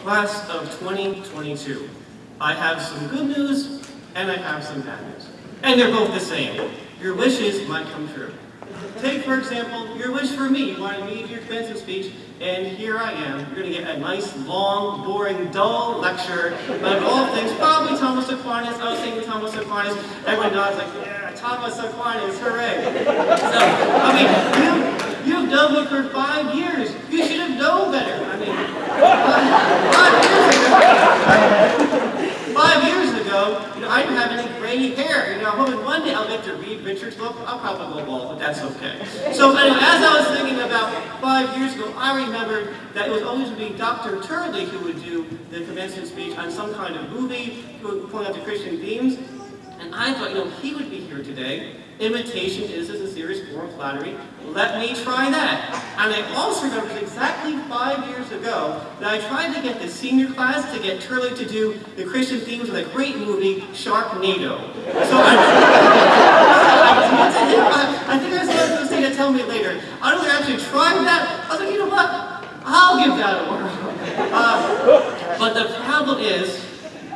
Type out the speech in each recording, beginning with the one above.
Class of 2022. I have some good news and I have some bad news. And they're both the same. Your wishes might come true. Take, for example, your wish for me. You wanted me to do your commencement speech, and here I am. You're going to get a nice, long, boring, dull lecture about all things, probably Thomas Aquinas. I was thinking Thomas Aquinas. Everyone nods like, yeah, Thomas Aquinas, hooray. So, I mean, you've done it for 5 years. You should have known better. I mean, 5 years ago, I didn't have any gray hair. I'm hoping one day I'll get to read Richard's book. I'll probably go bald, but that's okay. So anyway, as I was thinking about 5 years ago, I remembered that it was always going to be Dr. Turley who would do the commencement speech on some kind of movie, who would point out the Christian themes. And I thought, he would be here today. Imitation is a serious form of flattery. Let me try that. And I also remember exactly 5 years ago that I tried to get the senior class to get Turley to do the Christian themes of that great movie, Sharknado. So I think I was going to say to tell me later. I don't think I actually tried that. I was like, you know what? I'll give that a whirl. But the problem is,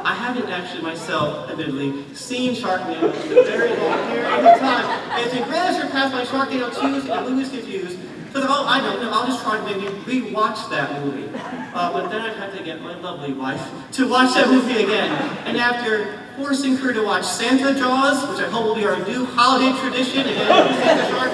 I haven't actually myself, admittedly, seen Sharknado in a very long period of time. And to grant surpass my Sharknado 2s and Louis confused, so that, I don't know, I'll just try to maybe re-watch that movie. But then I'd have to get my lovely wife to watch that movie again. And after forcing her to watch Santa Jaws, which I hope will be our new holiday tradition, and Santa Shark,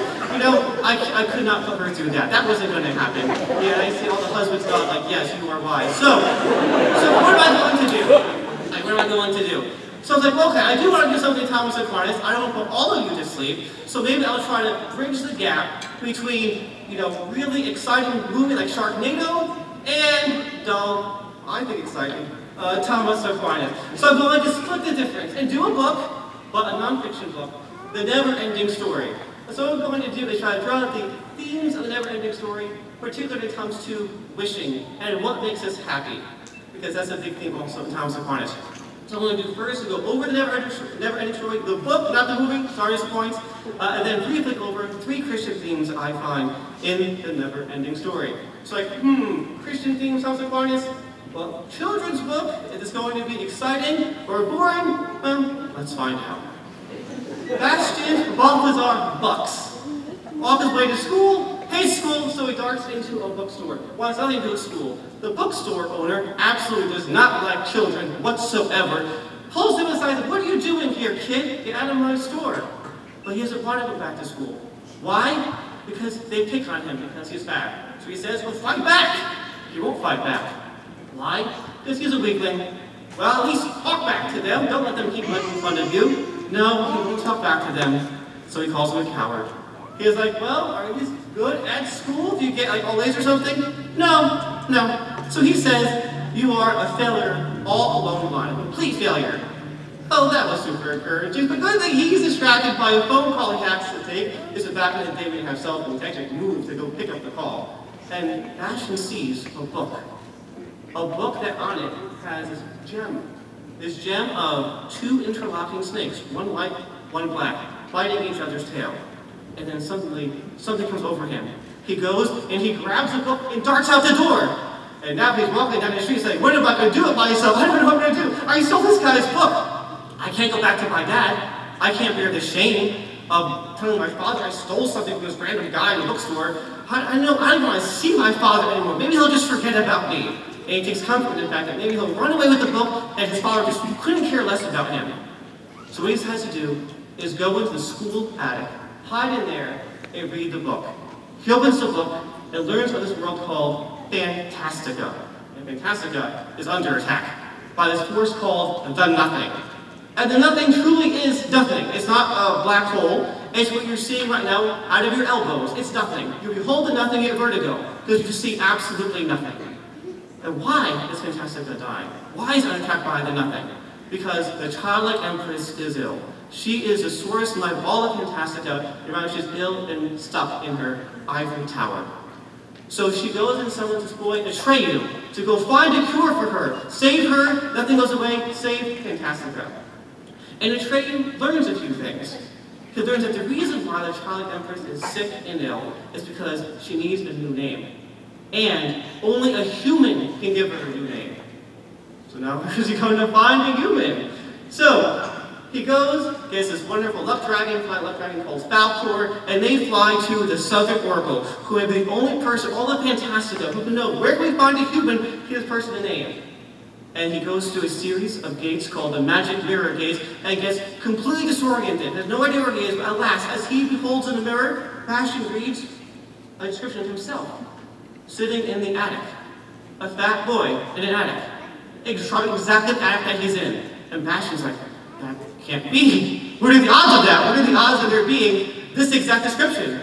I could not put her through that. That wasn't going to happen. Yeah, I see all the husbands nod like, yes, you are wise. So what am I going to do? What am I going to do? So I was like, well, okay, I do want to do something Thomas Aquinas. I don't want to put all of you to sleep. So maybe I'll try to bridge the gap between, really exciting movie like Sharknado and dull, I think exciting, Thomas Aquinas. So I'm going to split the difference and do a book, but a non-fiction book, The Never-Ending Story. So what I'm going to do is try to draw out the themes of the never-ending story, particularly when it comes to wishing and what makes us happy. Because that's a big theme also in Thomas Aquinas. So I'm going to do first, go over the Never-Ending Story, the book, not the movie, sorry, disappoints, and then briefly go over 3 Christian themes I find in the Never-Ending Story. So Christian themes, Thomas Aquinas? Well, children's book, is this going to be exciting or boring? Well, let's find out. Bastian Balthazar Bucks. Off his way to school, hates school, so he darts into a bookstore. Wants nothing to do with school. The bookstore owner absolutely does not like children whatsoever. Pulls him aside and says, what are you doing here, kid? Get out of my store. But he doesn't want to go back to school. Why? Because they pick on him because he's fat. So he says, well, fight back. He won't fight back. Why? Because he's a weakling. Well, at least talk back to them. Don't let them keep making fun of you. No, he won't talk back to them. So he calls him a coward. He was like, well, are you good at school? Do you get like all A's or something? No, no. So he says, you are a failure all along the line, a complete failure. Oh, that was super encouraging. But good thing he's distracted by a phone call he has to take. This is back in the day when you have cell phones. He actually moved to go pick up the call. And Ashton sees a book. A book that on it has this gem. This gem of 2 interlocking snakes, one white, one black, biting each other's tail. And then suddenly, something comes over him. He goes and he grabs the book and darts out the door. And now he's walking down the street saying, what am I going to do with myself? I don't know what I'm going to do. I stole this guy's book. I can't go back to my dad. I can't bear the shame of telling my father I stole something from this random guy in the bookstore. I know I don't want to see my father anymore. Maybe he'll just forget about me. And he takes comfort in the fact that maybe he'll run away with the book and his father just couldn't care less about him. So what he decides to do is go into the school attic, hide in there, and read the book. He opens the book and learns about this world called Fantastica. And Fantastica is under attack by this force called the Nothing. And the Nothing truly is nothing. It's not a black hole. It's what you're seeing right now out of your elbows. It's nothing. You behold the nothing, you get vertigo, because you just see absolutely nothing. And why is Fantastica dying? Why is it attacked by the Nothing? Because the childlike empress is ill. She is the source life of all of Fantastica. Remember, she's ill and stuck in her ivory tower. So she goes and summons this boy, Atreyu, to go find a cure for her. Save her, nothing goes away, save Fantastica. And Atreyu learns a few things. He learns that the reason why the childlike empress is sick and ill is because she needs a new name. And only a human can give her a new name. So now where's he going to find a human? So he goes, gets this wonderful luck dragon called Falcor, and they fly to the Southern Oracle, who is the only person, all of Fantastica, who can know where can we find a human, give this person a name. And he goes to a series of gates called the Magic Mirror Gates, and gets completely disoriented, has no idea where he is, but alas, as he beholds in the mirror, Bastion reads a description of himself, sitting in the attic. A fat boy in an attic. Exactly the attic that he's in. And Bastion's like, that can't be. What are the odds of that? What are the odds of there being this exact description?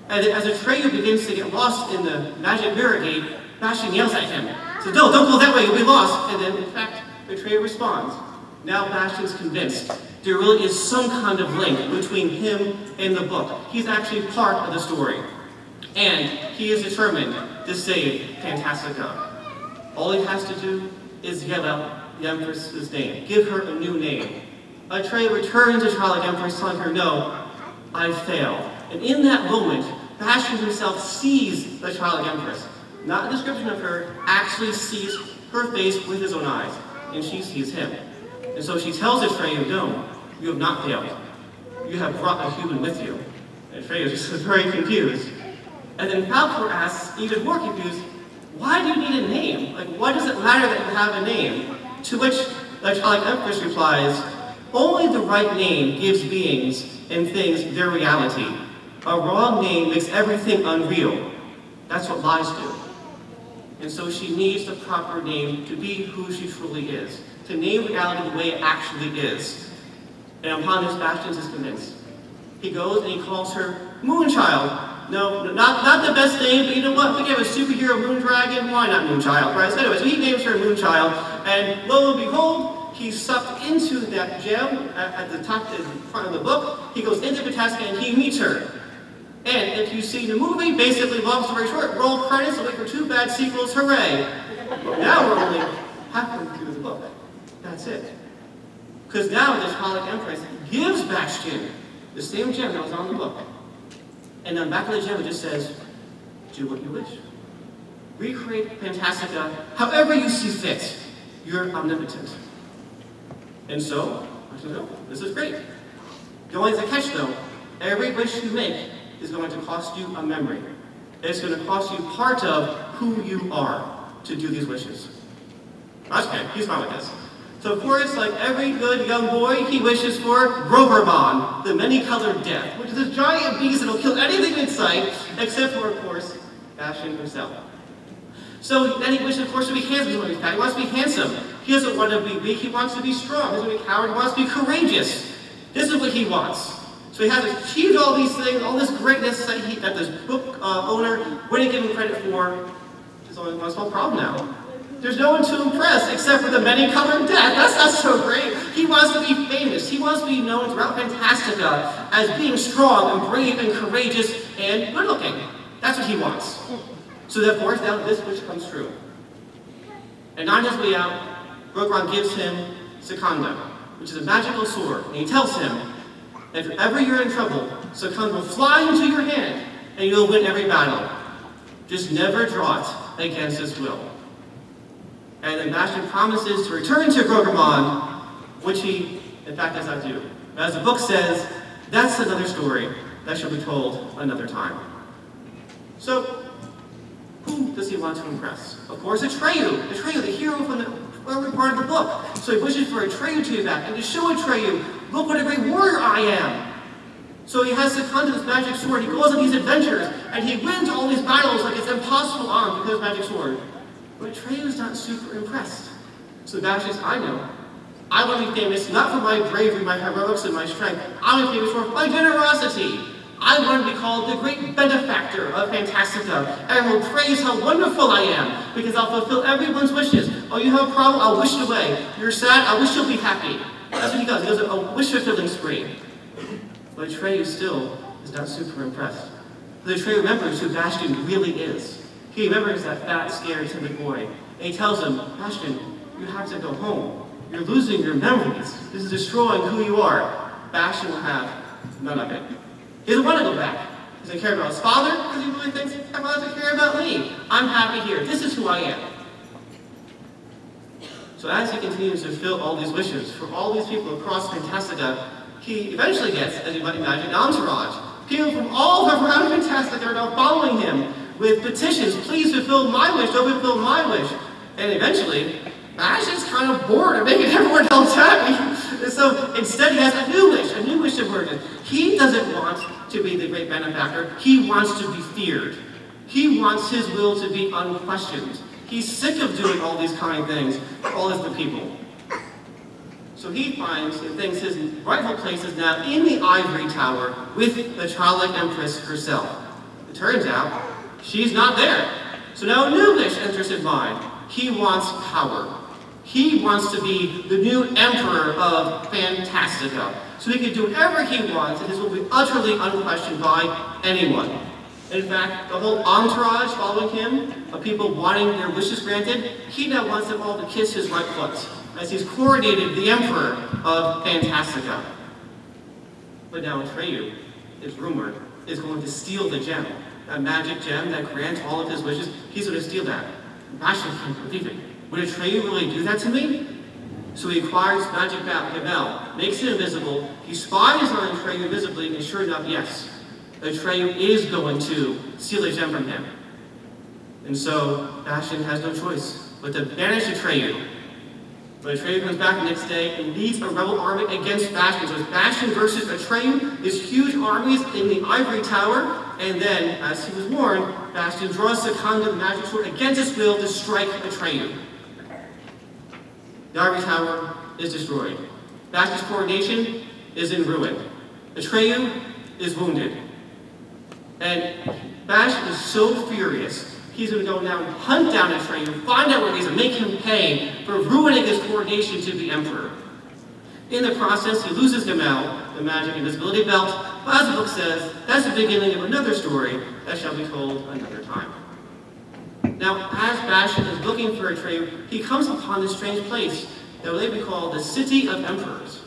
And as Atreyu begins to get lost in the Magic Mirror Gate, Bastion yells at him. Says, no, don't go that way, you'll be lost. And then, in fact, Atreyu responds. Now Bastion's convinced there really is some kind of link between him and the book. He's actually part of the story. And he is determined to save Fantastica. All he has to do is yell out the Empress's name. Give her a new name. Atreyu returns to Childlike Empress, telling her, no, I failed. And in that moment, Bastion himself sees the Childlike Empress. Not a description of her, actually sees her face with his own eyes. And she sees him. And so she tells Atreyu, no, you have not failed. You have brought a human with you. And Atreyu is just very confused. And then Falcor asks, even more confused, why do you need a name? Like, why does it matter that you have a name? To which the Childlike Empress replies, only the right name gives beings and things their reality. A wrong name makes everything unreal. That's what lies do. And so she needs the proper name to be who she truly is, to name reality the way it actually is. And upon this, Bastion is convinced. He goes and he calls her Moonchild. No, not the best name, but you know what? We gave a superhero moon dragon, why not Moonchild, right? So anyway, so he names her Moonchild, and lo and behold, he's sucked into that gem at the top, in front of the book. He goes into Fantastica and he meets her. And if you see the movie, basically, long story short, roll credits, wait for 2 bad sequels, hooray. But now we're only halfway through the book. That's it. Because now the Childlike Empress gives Bastion the same gem that was on the book. And on the back of the gem it just says, do what you wish. Recreate Fantastica however you see fit. You're omnipotent. And so, I said, oh, this is great. The only catch though, every wish you make is going to cost you a memory. It's going to cost you part of who you are to do these wishes. That's okay, he's fine with this. So of course, like every good young boy, he wishes for Grovermon, the many-colored death, which is a giant beast that will kill anything in sight, except for, of course, Bastion himself. So then he wishes, of course, to be handsome. He wants to be handsome. He doesn't want to be weak, he wants to be strong. He doesn't want to be a coward, he wants to be courageous. This is what he wants. So he has achieved all these things, all this greatness that this book owner wouldn't give him credit for. There's only one small problem now. There's no one to impress except for the many-colored death. That's not so great. He wants to be famous. He wants to be known throughout Fantastica as being strong and brave and courageous and good-looking. That's what he wants. So therefore, now this wish comes true. And on his way out, Grovermon gives him Secunda, which is a magical sword. And he tells him, if ever you're in trouble, Secunda will fly into your hand and you'll win every battle. Just never draw it against his will. And then Bastion promises to return to Grovermon, which he, in fact, does not do. But as the book says, that's another story that shall be told another time. So, who does he want to impress? Of course, Atreyu, the hero from the early part of the book. So he wishes for Atreyu to be back and to show Atreyu, look what a great warrior I am. So he has Secunda, this magic sword. He goes on these adventures, and he wins all these battles like it's impossible on because of magic sword. But Atreyu's not super impressed. So Bastion says, I know. I want to be famous not for my bravery, my heroics, and my strength. I want to be famous for my generosity. I want to be called the great benefactor of Fantastica, and will praise how wonderful I am, because I'll fulfill everyone's wishes. Oh, you have a problem? I'll wish it away. You're sad? I wish you'll be happy. That's what he does. He does a wish-fulfilling spree. But Atreyu still is not super impressed. But Atreyu remembers who Bastion really is. He remembers that fat, scared, timid boy. And he tells him, Bastion, you have to go home. You're losing your memories. This is destroying who you are. Bastion will have none of it. He doesn't want to go back. He doesn't care about his father, because he really thinks, everyone doesn't care about me. I'm happy here. This is who I am. So as he continues to fulfill all these wishes for all these people across Fantastica, he eventually gets, as you might imagine, an entourage. People from all around Fantastica are now following him with petitions, please fulfill my wish, don't fulfill my wish. And eventually, Bash is kind of bored of making everyone else happy. And so instead he has a new wish to burden. He doesn't want to be the great benefactor, he wants to be feared. He wants his will to be unquestioned. He's sick of doing all these kind things for all of the people. So he finds and thinks his rightful place is now in the ivory tower with the childlike empress herself. It turns out, she's not there. So now a new wish enters his mind. He wants power. He wants to be the new emperor of Fantastica. So he can do whatever he wants, and his will be utterly unquestioned by anyone. In fact, the whole entourage following him, of people wanting their wishes granted, he now wants them all to kiss his right foot, as he's coronated the emperor of Fantastica. But now Atreyu, it's rumored, is going to steal the gem. That magic gem that grants all of his wishes, he's going to steal that. Bastion can't believe it. Would Atreyu really do that to me? So he acquires magic gabelle, makes it invisible, he spies on Atreyu visibly, and sure enough, yes, Atreyu is going to steal the gem from him. And so Bastion has no choice but to banish Atreyu. But Atreyu comes back the next day and leads a rebel army against Bastion. So it's Bastion versus Atreyu, these huge armies in the ivory tower, and then, as he was warned, Bastion draws Secunda, the magic sword, against his will to strike Atreyu. The ivory tower is destroyed. Bastion's coronation is in ruin. Atreyu is wounded. And Bastion is so furious, he's going to go now and hunt down Atreyu, find out where he is, and make him pay for ruining his coronation to be emperor. In the process, he loses Gamel, the magic invisibility belt, but as the book says, that's the beginning of another story that shall be told another time. Now, as Bastion is looking for Atreyu, he comes upon this strange place that will be called the City of Emperors.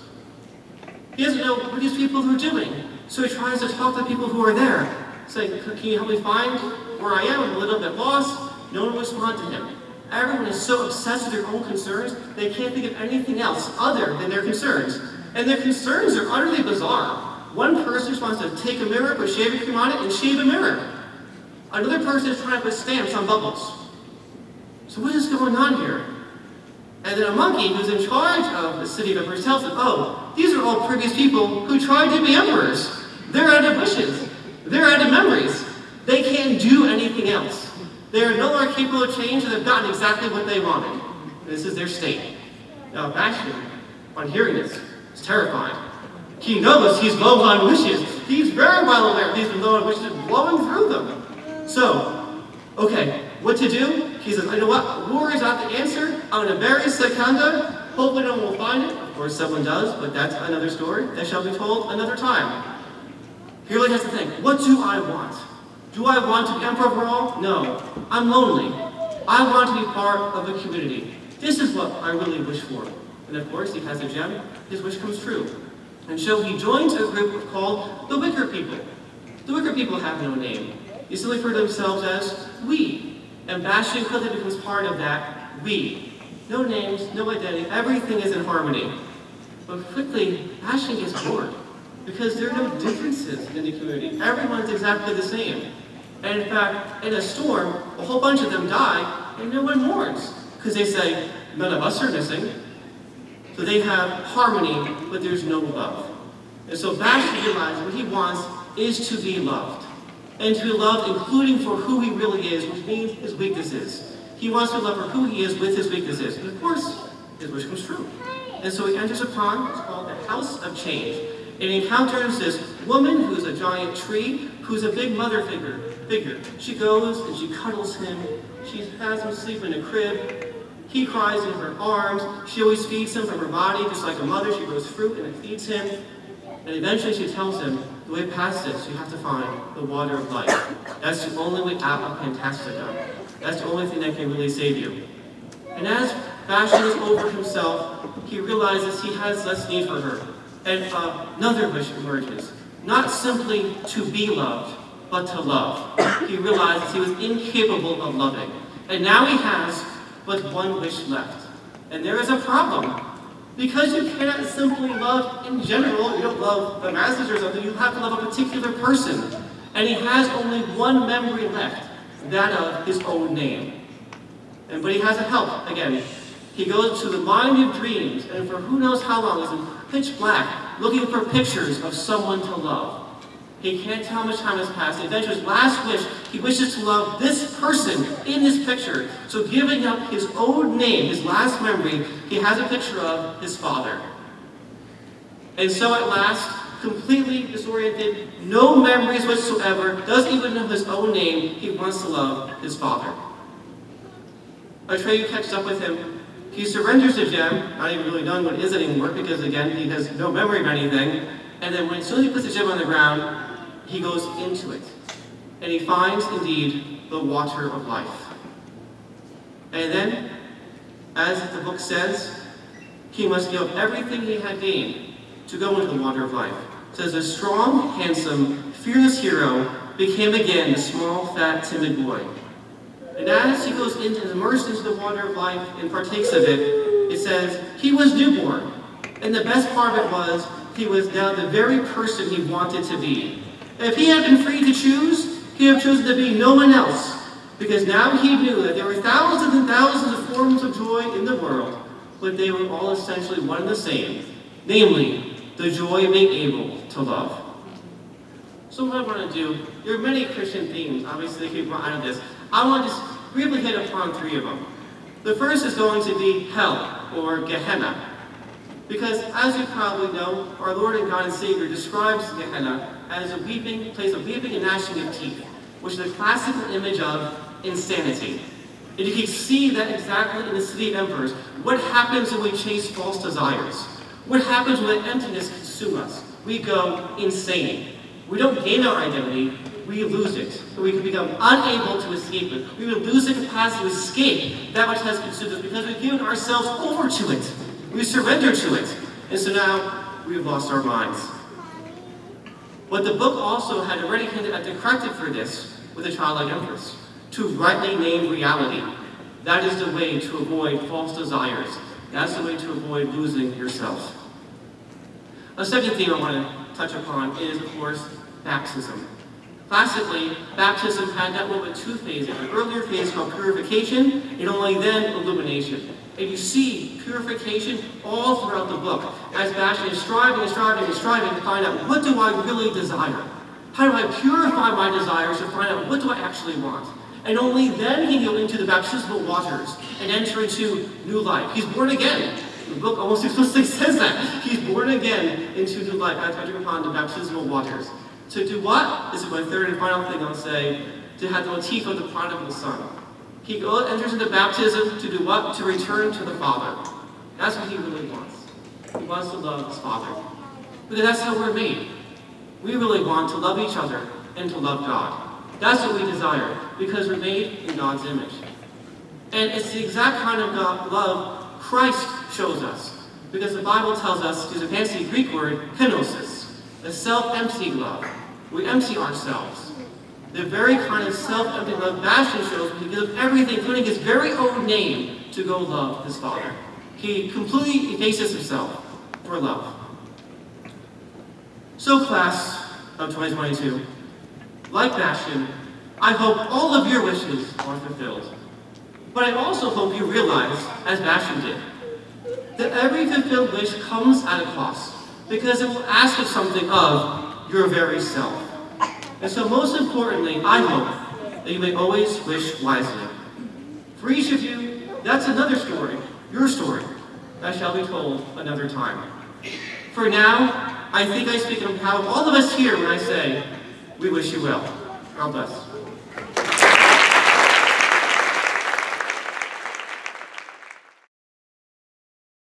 He doesn't know what these people are doing, so he tries to talk to people who are there, saying, can you help me find where I am? I'm a little bit lost. No one will respond to him. Everyone is so obsessed with their own concerns, they can't think of anything else other than their concerns. And their concerns are utterly bizarre. One person just wants to take a mirror, put shaving cream on it, and shave a mirror. Another person is trying to put stamps on bubbles. So what is going on here? And then a monkey who's in charge of the City of Emperors tells them, oh, these are all previous people who tried to be emperors. They're out of wishes. They're out of memories. They can't do anything else. They are no longer capable of change, and they've gotten exactly what they wanted. This is their state. Now Bastion, on hearing this, is terrified. He knows he's low on wishes. He's very well aware he's been low on wishes, blowing through them. So, okay, what to do? He says, you know what? War is not the answer. I'm going to bury Secunda. Hopefully no one will find it. Of course someone does, but that's another story that shall be told another time. He really has to think, what do I want? Do I want to be emperor of all? No. I'm lonely. I want to be part of a community. This is what I really wish for. And of course, he has a gem. His wish comes true. And so he joins a group called the Wicker People. The Wicker People have no name. They simply refer to themselves as we. And Bastion quickly becomes part of that we. No names, no identity, everything is in harmony. But quickly, Bastion gets bored. Because there are no differences in the community. Everyone's exactly the same. And in fact, in a storm, a whole bunch of them die, and no one mourns. Because they say, none of us are missing. So they have harmony, but there's no love. And so Bastion realizes what he wants is to be loved. And to be loved including for who he really is, which means his weaknesses. He wants to be loved for who he is with his weaknesses. And of course, his wish comes true. And so he enters upon what's called the House of Change. And he encounters this woman who's a giant tree, who's a big mother figure. She goes and she cuddles him. She has him sleep in a crib. He cries in her arms. She always feeds him from her body, just like a mother. She grows fruit and it feeds him. And eventually she tells him, the way past this, you have to find the water of life. That's the only way out of Fantastica. That's the only thing that can really save you. And as Bastion is over himself, he realizes he has less need for her. And another wish emerges. Not simply to be loved, but to love. He realizes he was incapable of loving. And now he has but one wish left. And there is a problem. Because you cannot simply love in general, you don't love the masses or something, you have to love a particular person. And he has only one memory left, that of his own name. But he has a help, again. He goes to the land of dreams, and for who knows how long, is in pitch black, looking for pictures of someone to love. He can't tell how much time has passed. Eventually, his last wish, he wishes to love this person in this picture. So giving up his own name, his last memory, he has a picture of his father. And so at last, completely disoriented, no memories whatsoever, doesn't even know his own name, he wants to love his father. Atreyu catches up with him. He surrenders the gem, not even really knowing what it is anymore, because again, he has no memory of anything. And then as soon as he puts the gem on the ground, he goes into it. And he finds, indeed, the water of life. And then, as the book says, he must give up everything he had gained to go into the water of life. It says, a strong, handsome, fearless hero became again the small, fat, timid boy. And as he goes into, immersed into the water of life and partakes of it, it says, he was newborn. And the best part of it was, he was now the very person he wanted to be. If he had been free to choose, he would have chosen to be no one else. Because now he knew that there were thousands and thousands of forms of joy in the world, but they were all essentially one and the same. Namely, the joy of being able to love. So what I want to do, there are many Christian themes, obviously, that came out of this. I want to just briefly hit upon three of them. The first is going to be hell, or Gehenna. Because, as you probably know, our Lord and God and Savior describes Gehenna as a place of weeping and gnashing of teeth, which is a classical image of insanity. And you can see that exactly in the City of Emperors. What happens when we chase false desires? What happens when emptiness consumes us? We go insane. We don't gain our identity, we lose it. We can become unable to escape it. We would lose the capacity to escape that which has consumed us because we've given ourselves over to it. We surrender to it. And so now we've lost our minds. But the book also had already hinted at the corrective for this with a childlike empress. To rightly name reality. That is the way to avoid false desires. That's the way to avoid losing yourself. A second theme I want to touch upon is, of course, baptism. Classically, baptism had that one with two phases. An earlier phase called purification, and only then illumination. And you see purification all throughout the book, as Bastian is striving and striving and striving to find out, what do I really desire? How do I purify my desires to find out, what do I actually want? And only then he can go into the baptismal waters and enter into new life. He's born again. The book almost explicitly says that. He's born again into new life as touching upon the baptismal waters. To do what? This is my third and final thing I'll say. To have the motif of the prodigal son. He enters into baptism to do what? To return to the Father. That's what he really wants. He wants to love his Father. Because that's how we're made. We really want to love each other and to love God. That's what we desire, because we're made in God's image. And it's the exact kind of love Christ shows us. Because the Bible tells us, to use a fancy Greek word, kenosis, a self-emptying love. We empty ourselves. The very kind of self-emptying love Bastian shows, he gives up everything, including his very own name, to go love his Father. He completely effaces himself for love. So, class of 2022, like Bastian, I hope all of your wishes are fulfilled. But I also hope you realize, as Bastian did, that every fulfilled wish comes at a cost, because it will ask of something of your very self. And so most importantly, I hope that you may always wish wisely. For each of you, that's another story, your story, that shall be told another time. For now, I think I speak on behalf of all of us here when I say, we wish you well. God bless.